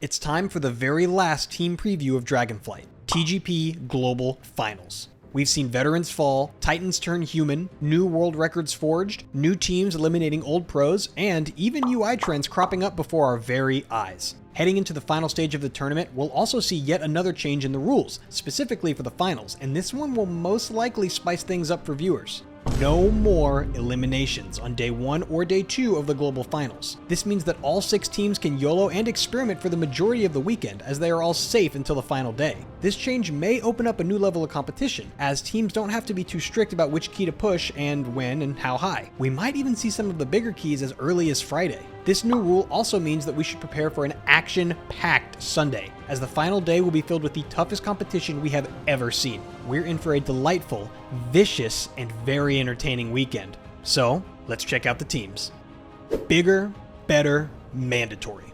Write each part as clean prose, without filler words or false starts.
It's time for the very last team preview of Dragonflight, TGP Global Finals. We've seen veterans fall, titans turn human, new world records forged, new teams eliminating old pros, and even UI trends cropping up before our very eyes. Heading into the final stage of the tournament, we'll also see yet another change in the rules, specifically for the finals, and this one will most likely spice things up for viewers. No more eliminations on day 1 or day 2 of the global finals. This means that all 6 teams can YOLO and experiment for the majority of the weekend, as they are all safe until the final day. This change may open up a new level of competition, as teams don't have to be too strict about which key to push and when and how high. We might even see some of the bigger keys as early as Friday. This new rule also means that we should prepare for an action-packed Sunday, as the final day will be filled with the toughest competition we have ever seen. We're in for a delightful, vicious, and very entertaining weekend. So, let's check out the teams. Bigger, better, mandatory.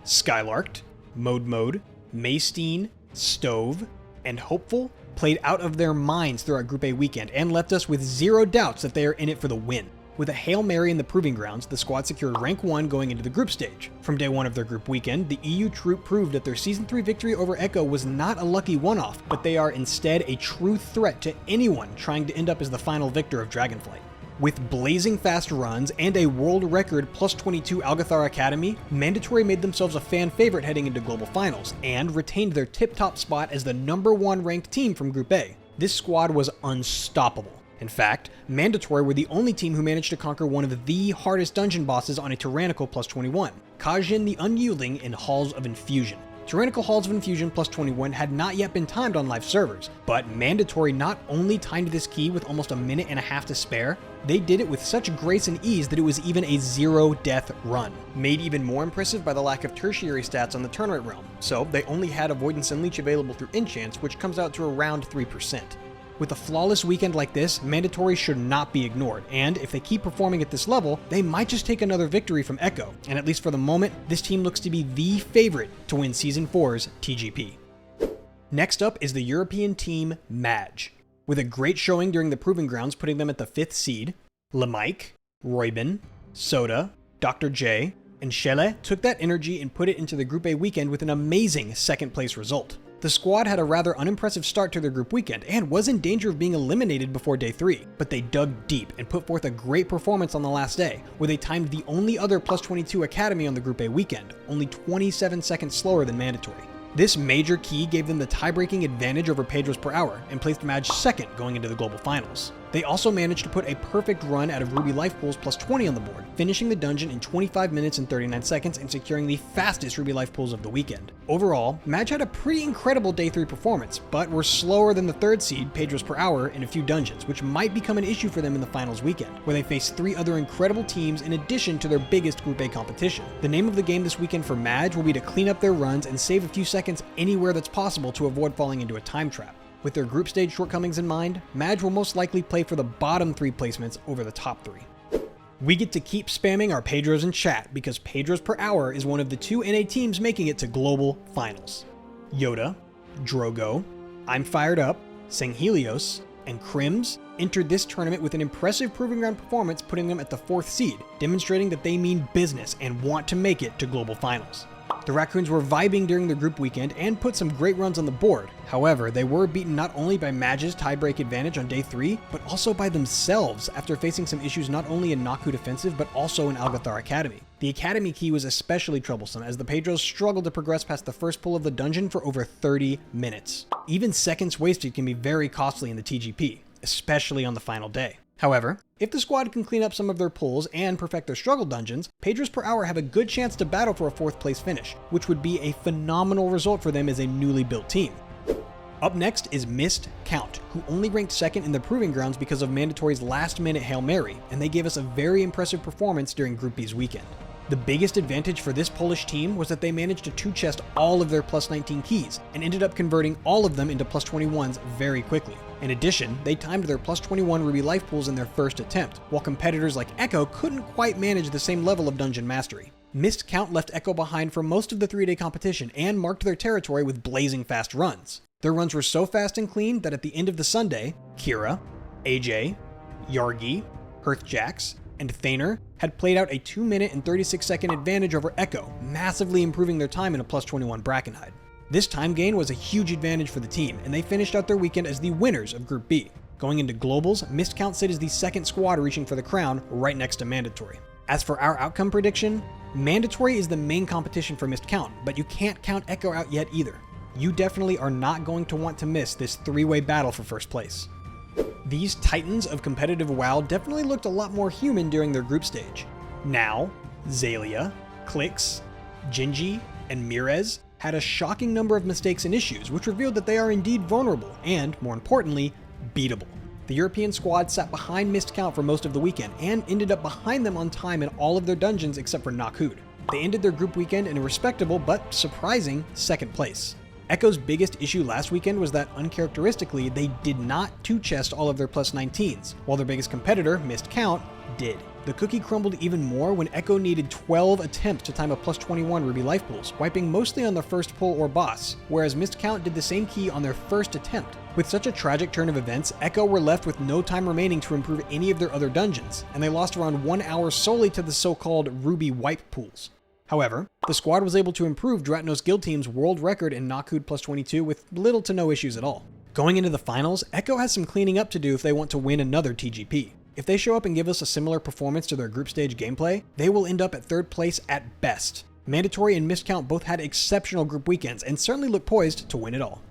Skylarked, Mode, Maystine, Stove, and Hopeful played out of their minds throughout Group A weekend and left us with zero doubts that they are in it for the win. With a Hail Mary in the Proving Grounds, the squad secured rank 1 going into the group stage. From day 1 of their group weekend, the EU troop proved that their Season 3 victory over Echo was not a lucky one-off, but they are instead a true threat to anyone trying to end up as the final victor of Dragonflight. With blazing fast runs and a world record plus 22 Algathar Academy, Mandatory made themselves a fan favorite heading into global finals, and retained their tip-top spot as the #1 ranked team from Group A. This squad was unstoppable. In fact, Mandatory were the only team who managed to conquer one of the hardest dungeon bosses on a Tyrannical plus 21, Kajin the Unyielding in Halls of Infusion. Tyrannical Halls of Infusion plus 21 had not yet been timed on live servers, but Mandatory not only timed this key with almost a minute and a half to spare, they did it with such grace and ease that it was even a 0-death run. Made even more impressive by the lack of tertiary stats on the turn rate realm, so they only had Avoidance and Leech available through enchants, which comes out to around 3%. With a flawless weekend like this, Mandatory should not be ignored, and if they keep performing at this level, they might just take another victory from Echo, and at least for the moment, this team looks to be the favorite to win Season 4's TGP. Next up is the European team Madge. With a great showing during the Proving Grounds putting them at the 5th seed, Lemike, Roybin, Soda, Dr. J, and Shelle took that energy and put it into the Group A weekend with an amazing 2nd place result. The squad had a rather unimpressive start to their group weekend and was in danger of being eliminated before day 3, but they dug deep and put forth a great performance on the last day, where they timed the only other plus 22 Academy on the Group A weekend, only 27 seconds slower than Mandatory. This major key gave them the tie-breaking advantage over Pedros per hour and placed Madge 2nd going into the global finals. They also managed to put a perfect run out of Ruby Life Pools plus 20 on the board, finishing the dungeon in 25 minutes and 39 seconds and securing the fastest Ruby Life Pools of the weekend. Overall, Madge had a pretty incredible day 3 performance, but were slower than the 3rd seed, Pedros per hour, in a few dungeons, which might become an issue for them in the finals weekend, where they face 3 other incredible teams in addition to their biggest Group A competition. The name of the game this weekend for Madge will be to clean up their runs and save a few seconds anywhere that's possible to avoid falling into a time trap. With their group stage shortcomings in mind, Madge will most likely play for the bottom 3 placements over the top 3. We get to keep spamming our Pedros in chat because Pedros per hour is one of the 2 NA teams making it to global finals. Yoda, Drogo, I'm Fired Up, Sanghelios, and Crims entered this tournament with an impressive Proving Ground performance, putting them at the 4th seed, demonstrating that they mean business and want to make it to global finals. The Raccoons were vibing during their group weekend and put some great runs on the board. However, they were beaten not only by Madge's tiebreak advantage on day 3, but also by themselves after facing some issues not only in Naku defensive, but also in Algathar Academy. The Academy key was especially troublesome as the Pedros struggled to progress past the first pull of the dungeon for over 30 minutes. Even seconds wasted can be very costly in the TGP, especially on the final day. However, if the squad can clean up some of their pulls and perfect their struggle dungeons, Pedros per hour have a good chance to battle for a 4th place finish, which would be a phenomenal result for them as a newly built team. Up next is Missed Count, who only ranked 2nd in the Proving Grounds because of Mandatory's last-minute Hail Mary, and they gave us a very impressive performance during Group B's weekend. The biggest advantage for this Polish team was that they managed to 2-chest all of their plus 19 keys, and ended up converting all of them into plus 21s very quickly. In addition, they timed their plus 21 Ruby Life Pools in their first attempt, while competitors like Echo couldn't quite manage the same level of dungeon mastery. Missed Count left Echo behind for most of the 3-day competition and marked their territory with blazing fast runs. Their runs were so fast and clean that at the end of the Sunday, Kira, AJ, Yargi, Hearthjax, and Thaner had played out a 2-minute and 36-second advantage over Echo, massively improving their time in a +21 Brackenhide. This time gain was a huge advantage for the team, and they finished out their weekend as the winners of Group B. Going into Globals, Missed Count sit as the second squad reaching for the crown, right next to Mandatory. As for our outcome prediction, Mandatory is the main competition for Missed Count, but you can't count Echo out yet either. You definitely are not going to want to miss this 3-way battle for first place. These titans of competitive WoW definitely looked a lot more human during their group stage. Now, Zalia, Clix, Gingy, and Mirez had a shocking number of mistakes and issues, which revealed that they are indeed vulnerable and, more importantly, beatable. The European squad sat behind Missed Count for most of the weekend and ended up behind them on time in all of their dungeons except for Nakhud. They ended their group weekend in a respectable but surprising 2nd place. Echo's biggest issue last weekend was that, uncharacteristically, they did not 2-chest all of their +19s, while their biggest competitor, Missed Count, did. The cookie crumbled even more when Echo needed 12 attempts to time a +21 Ruby life pools, wiping mostly on the first pull or boss, whereas Missed Count did the same key on their first attempt. With such a tragic turn of events, Echo were left with no time remaining to improve any of their other dungeons, and they lost around 1 hour solely to the so-called Ruby wipe pools. However, the squad was able to improve Dratnos Guild Team's world record in Nakhud +22 with little to no issues at all. Going into the finals, Echo has some cleaning up to do if they want to win another TGP. If they show up and give us a similar performance to their group stage gameplay, they will end up at 3rd place at best. Mandatory and Missed Count both had exceptional group weekends and certainly look poised to win it all.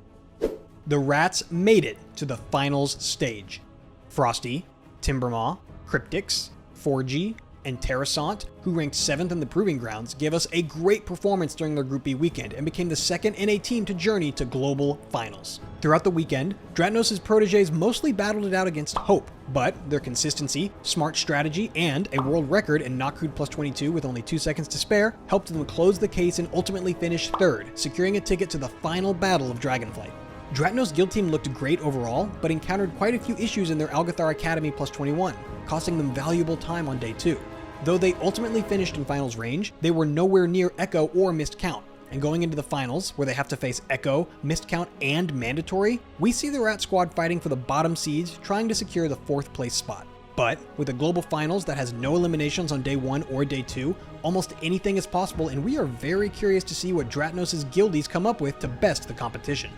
The Rats made it to the finals stage. Frosty, Timbermaw, Cryptix, 4G, and Terrasant, who ranked 7th in the Proving Grounds, gave us a great performance during their Group B weekend and became the 2nd NA team to journey to global finals. Throughout the weekend, Dratnos' proteges mostly battled it out against Hope, but their consistency, smart strategy, and a world record in Nakhud +22 with only 2 seconds to spare helped them close the case and ultimately finish 3rd, securing a ticket to the final battle of Dragonflight. Dratnos Guild Team looked great overall, but encountered quite a few issues in their Algathar Academy +21, costing them valuable time on day 2. Though they ultimately finished in finals range, they were nowhere near Echo or Missed Count, and going into the finals, where they have to face Echo, Missed Count, and Mandatory, we see the Rat Squad fighting for the bottom seeds, trying to secure the 4th place spot. But with a global finals that has no eliminations on day 1 or day 2, almost anything is possible, and we are very curious to see what Dratnos' guildies come up with to best the competition.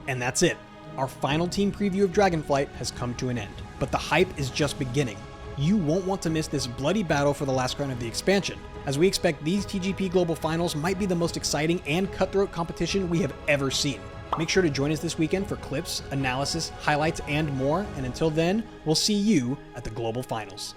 And that's it. Our final team preview of Dragonflight has come to an end, but the hype is just beginning. You won't want to miss this bloody battle for the last round of the expansion, as we expect these TGP Global Finals might be the most exciting and cutthroat competition we have ever seen. Make sure to join us this weekend for clips, analysis, highlights, and more, and until then, we'll see you at the Global Finals.